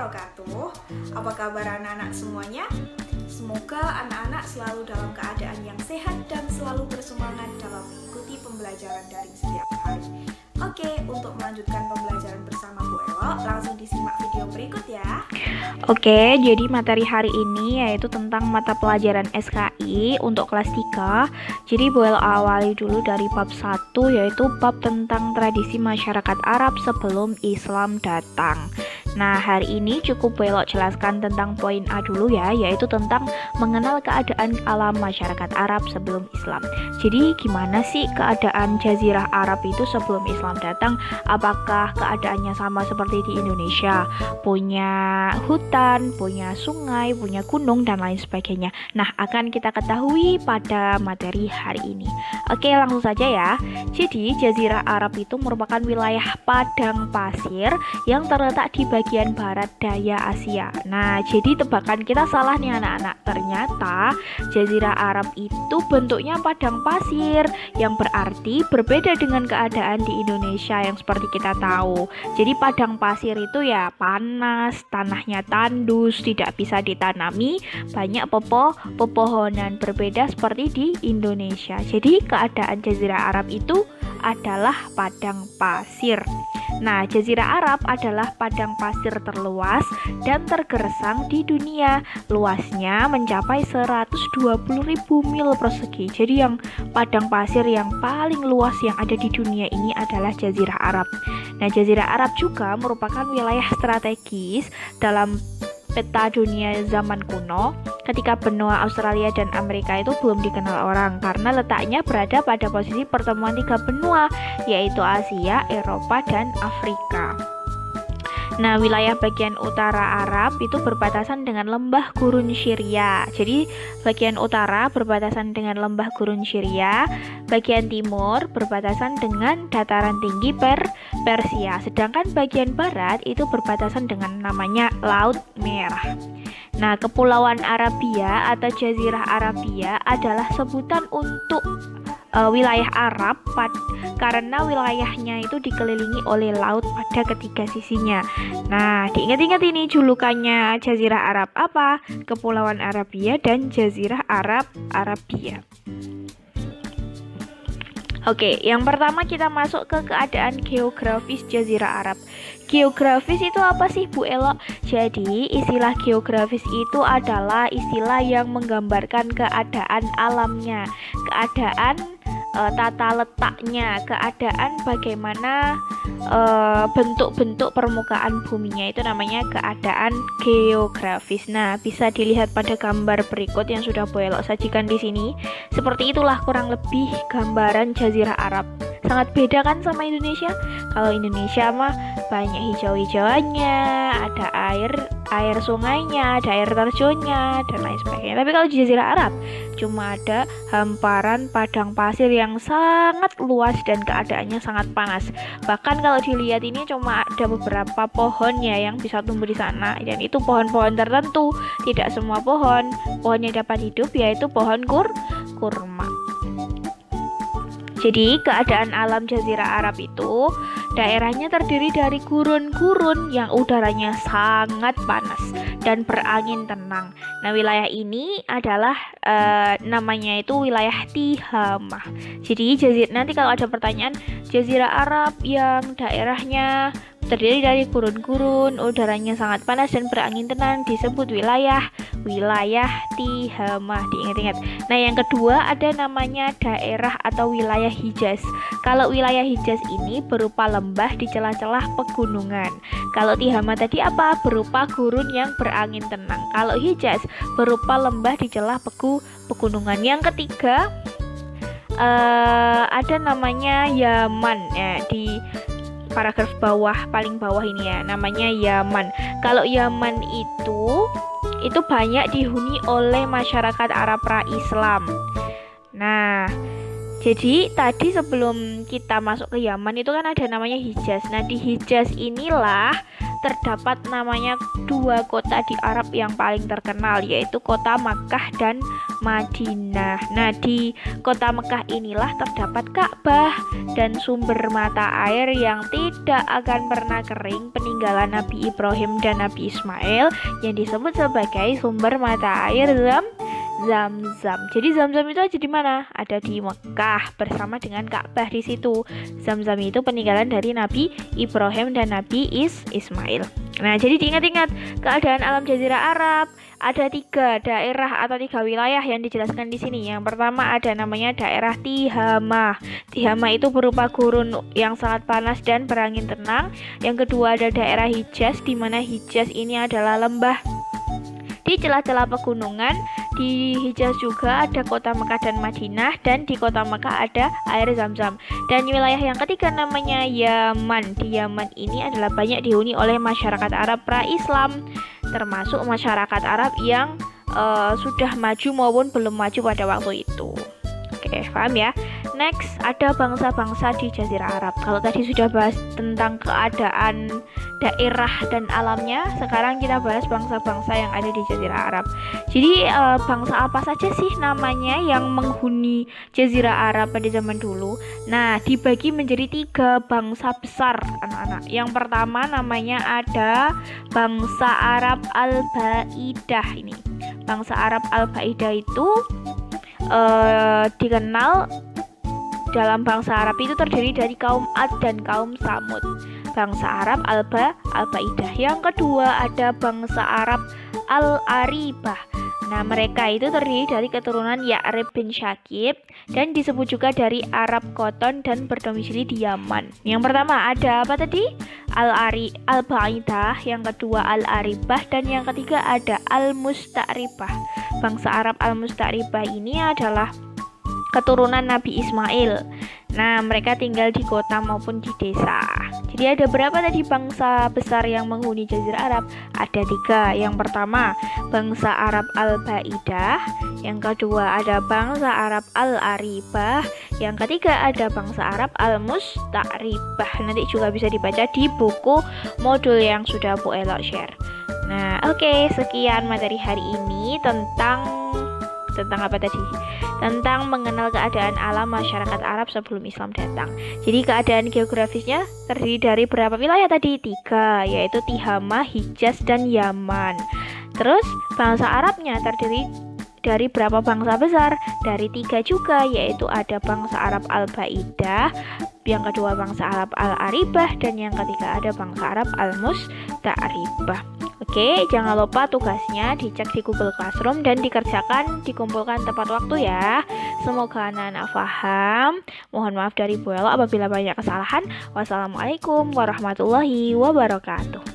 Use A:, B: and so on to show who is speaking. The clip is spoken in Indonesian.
A: wabarakatuh. Apa kabar anak-anak semuanya? Semoga anak-anak selalu dalam keadaan yang sehat dan selalu bersemangat dalam mengikuti pembelajaran daring setiap hari. Oke, untuk melanjutkan pembelajaran bersama Bu Elo, langsung disimak video berikut ya.
B: Oke, jadi materi hari ini yaitu tentang mata pelajaran SKI untuk kelas 3. Jadi Bu Elo awali dulu dari bab 1, yaitu bab tentang tradisi masyarakat Arab sebelum Islam datang. Nah, hari ini cukup Bu Elo jelaskan tentang poin A dulu ya, yaitu tentang mengenal keadaan alam masyarakat Arab sebelum Islam. Jadi gimana sih keadaan Jazirah Arab itu sebelum Islam datang? Apakah keadaannya sama seperti di Indonesia? Punya hutan, punya sungai, punya gunung, dan lain sebagainya. Nah, akan kita ketahui pada materi hari ini. Oke, langsung saja ya. Jadi, Jazirah Arab itu merupakan wilayah padang pasir yang terletak di bagian barat daya Asia. Nah, jadi tebakan kita salah nih anak-anak. Ternyata Jazirah Arab itu bentuknya padang pasir, yang berarti berbeda dengan keadaan di Indonesia yang seperti kita tahu. Jadi padang pasir itu ya panas, tanahnya tandus, tidak bisa ditanami, banyak pepohonan, berbeda seperti di Indonesia. Jadi keadaan Jazirah Arab itu adalah padang pasir. Nah, Jazirah Arab adalah padang pasir terluas dan tergersang di dunia. Luasnya mencapai 120.000 mil persegi. Jadi yang padang pasir yang paling luas yang ada di dunia ini adalah Jazirah Arab. Nah, Jazirah Arab juga merupakan wilayah strategis dalam peta dunia zaman kuno ketika benua Australia dan Amerika itu belum dikenal orang karena letaknya berada pada posisi pertemuan tiga benua, yaitu Asia, Eropa, dan Afrika. Nah, wilayah bagian utara Arab itu berbatasan dengan lembah gurun Syria. Jadi, bagian utara berbatasan dengan lembah gurun Syria, bagian timur berbatasan dengan dataran tinggi Persia. Sedangkan bagian barat itu berbatasan dengan namanya Laut Merah. Nah, Kepulauan Arabia atau Jazirah Arabia adalah sebutan untuk wilayah Arab karena wilayahnya itu dikelilingi oleh laut pada ketiga sisinya. Nah, diingat-ingat ini julukannya Jazirah Arab apa? Kepulauan Arabia dan Jazirah Arabia. Oke, yang pertama kita masuk ke keadaan geografis Jazirah Arab. Geografis itu apa sih Bu Elo? Jadi istilah geografis itu adalah istilah yang menggambarkan keadaan alamnya, keadaan tata letaknya, keadaan bagaimana bentuk-bentuk permukaan buminya, itu namanya keadaan geografis. Nah, bisa dilihat pada gambar berikut yang sudah Bu Elo sajikan di sini. Seperti itulah kurang lebih gambaran Jazirah Arab. Sangat beda kan sama Indonesia? Kalau Indonesia mah banyak hijau-hijauannya, ada air sungainya, ada air terjunnya, dan lain sebagainya. Tapi kalau di Jazirah Arab cuma ada hamparan padang pasir yang sangat luas dan keadaannya sangat panas. Bahkan kalau dilihat ini cuma ada beberapa pohon ya yang bisa tumbuh di sana, dan itu pohon-pohon tertentu. Tidak semua pohon yang dapat hidup, yaitu pohon kurma. Jadi keadaan alam Jazirah Arab itu daerahnya terdiri dari gurun-gurun yang udaranya sangat panas dan berangin tenang. Nah, wilayah ini adalah namanya itu wilayah Tihamah. Jadi nanti kalau ada pertanyaan, Jazirah Arab yang daerahnya terdiri dari gurun-gurun, udaranya sangat panas dan berangin tenang disebut wilayah Tihamah. Diingat-ingat. Nah, yang kedua ada namanya daerah atau wilayah Hijaz. Kalau wilayah Hijaz ini berupa lembah di celah-celah pegunungan. Kalau Tihamah tadi apa? Berupa gurun yang berangin tenang. Kalau Hijaz berupa lembah di celah pegunungan. Yang ketiga ada namanya Yaman ya, di paragraf paling bawah ini ya, namanya Yaman. Kalau Yaman itu banyak dihuni oleh masyarakat Arab pra-Islam. Nah, jadi tadi sebelum kita masuk ke Yaman itu kan ada namanya Hijaz. Nah, di Hijaz inilah terdapat namanya dua kota di Arab yang paling terkenal, yaitu kota Makkah dan Madinah. Nah, di kota Mekah inilah terdapat Ka'bah dan sumber mata air yang tidak akan pernah kering peninggalan Nabi Ibrahim dan Nabi Ismail yang disebut sebagai sumber mata air Zam-Zam. Jadi Zam-Zam itu ada di mana? Ada di Mekah bersama dengan Ka'bah di situ. Zam-Zam itu peninggalan dari Nabi Ibrahim dan Nabi Ismail. Nah, jadi diingat-ingat keadaan alam Jazirah Arab. Ada 3 daerah atau 3 wilayah yang dijelaskan di sini. Yang pertama ada namanya daerah Tihamah. Tihamah itu berupa gurun yang sangat panas dan berangin tenang. Yang kedua ada daerah Hijaz, di mana Hijaz ini adalah lembah di celah-celah pegunungan. Di Hijaz juga ada kota Mekah dan Madinah, dan di kota Mekah ada air Zam-Zam. Dan wilayah yang ketiga namanya Yaman. Di Yaman ini adalah banyak dihuni oleh masyarakat Arab pra-Islam, termasuk masyarakat Arab yang sudah maju maupun belum maju pada waktu itu. Oke, paham ya? Next, ada bangsa-bangsa di Jazirah Arab. Kalau tadi sudah bahas tentang keadaan daerah dan alamnya, sekarang kita bahas bangsa-bangsa yang ada di Jazirah Arab. Jadi bangsa apa saja sih namanya yang menghuni Jazirah Arab pada zaman dulu? Nah, dibagi menjadi 3 bangsa besar, anak-anak. Yang pertama namanya ada bangsa Arab Al-Baidah ini. Bangsa Arab Al-Baidah itu dikenal dalam bangsa Arab itu terdiri dari kaum Ad dan kaum Samud. Bangsa Arab Al-Baidah. Yang kedua ada bangsa Arab Al-Aribah. Nah, mereka itu terdiri dari keturunan Ya'rib bin Syakib dan disebut juga dari Arab Koton dan berdomisili di Yaman. Yang pertama ada apa tadi? Al-Baidah, yang kedua Al-Aribah, dan yang ketiga ada Al-Musta'ribah. Bangsa Arab Al-Musta'ribah ini adalah keturunan Nabi Ismail. Nah, mereka tinggal di kota maupun di desa. Jadi ada berapa tadi bangsa besar yang menghuni Jazirah Arab? Ada 3. Yang pertama, bangsa Arab Al-Baidah. Yang kedua ada bangsa Arab Al-Aribah. Yang ketiga ada bangsa Arab Al-Musta'ribah. Nanti juga bisa dibaca di buku modul yang sudah Bu Elo share. Nah, oke, sekian materi hari ini tentang apa tadi? Tentang mengenal keadaan alam masyarakat Arab sebelum Islam datang. Jadi keadaan geografisnya terdiri dari berapa wilayah tadi? 3, yaitu Tihamah, Hijaz, dan Yaman. Terus bangsa Arabnya terdiri dari berapa bangsa besar? Dari 3 juga, yaitu ada bangsa Arab Al-Baidah, yang kedua bangsa Arab Al-Aribah, dan yang ketiga ada bangsa Arab Al-Musta'ribah. Oke, jangan lupa tugasnya dicek di Google Classroom dan dikerjakan, dikumpulkan tepat waktu ya. Semoga anak-anak paham. Mohon maaf dari Bu Elo apabila banyak kesalahan. Wassalamualaikum warahmatullahi wabarakatuh.